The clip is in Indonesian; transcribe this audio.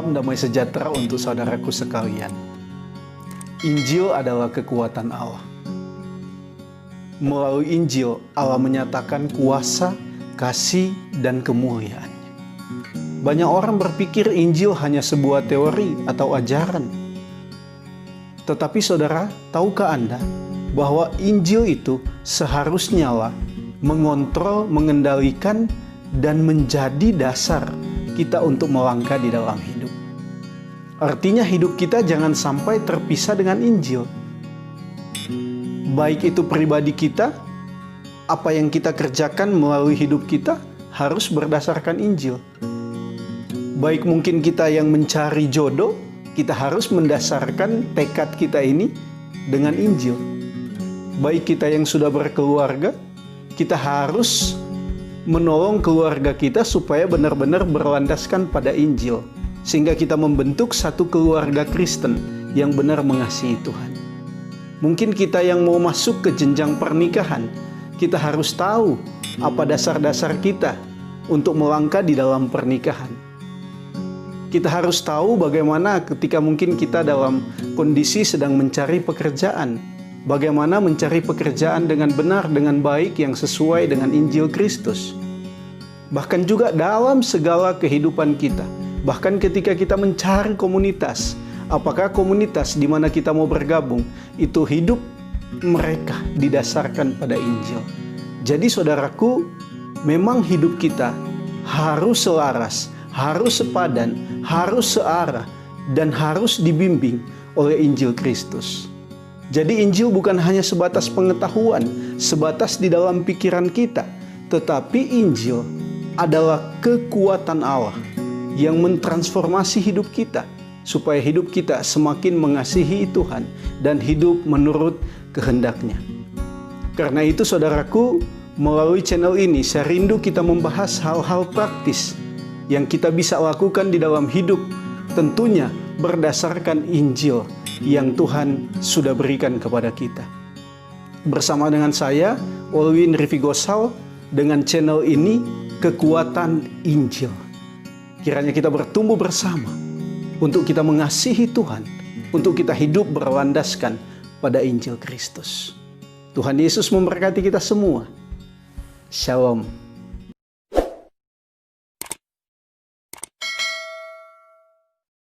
Salam damai sejahtera untuk saudaraku sekalian. Injil adalah kekuatan Allah. Melalui Injil, Allah menyatakan kuasa, kasih, dan kemuliaan-Nya. Banyak orang berpikir Injil hanya sebuah teori atau ajaran. Tetapi saudara, tahukah Anda bahwa Injil itu seharusnya lah mengontrol, mengendalikan, dan menjadi dasar kita untuk melangkah di dalam hidup. Artinya hidup kita jangan sampai terpisah dengan Injil. Baik itu pribadi kita, apa yang kita kerjakan melalui hidup kita harus berdasarkan Injil. Baik mungkin kita yang mencari jodoh, kita harus mendasarkan tekad kita ini dengan Injil. Baik kita yang sudah berkeluarga, kita harus menolong keluarga kita supaya benar-benar berlandaskan pada Injil, sehingga kita membentuk satu keluarga Kristen yang benar mengasihi Tuhan. Mungkin kita yang mau masuk ke jenjang pernikahan, kita harus tahu apa dasar-dasar kita untuk melangkah di dalam pernikahan. Kita harus tahu bagaimana ketika mungkin kita dalam kondisi sedang mencari pekerjaan, bagaimana mencari pekerjaan dengan benar, dengan baik, yang sesuai dengan Injil Kristus. Bahkan juga dalam segala kehidupan kita. Bahkan ketika kita mencari komunitas, apakah komunitas di mana kita mau bergabung, itu hidup mereka didasarkan pada Injil. Jadi saudaraku, memang hidup kita harus selaras, harus sepadan, harus searah, dan harus dibimbing oleh Injil Kristus. Jadi Injil bukan hanya sebatas pengetahuan, sebatas di dalam pikiran kita, tetapi Injil adalah kekuatan Allah yang mentransformasi hidup kita, supaya hidup kita semakin mengasihi Tuhan dan hidup menurut kehendak-Nya. Karena itu saudaraku, melalui channel ini saya rindu kita membahas hal-hal praktis yang kita bisa lakukan di dalam hidup, tentunya berdasarkan Injil yang Tuhan sudah berikan kepada kita. Bersama dengan saya, Olwin Rifigosal, dengan channel ini, Kekuatan Injil. Kiranya kita bertumbuh bersama untuk kita mengasihi Tuhan, untuk kita hidup berlandaskan pada Injil Kristus. Tuhan Yesus memberkati kita semua. Shalom.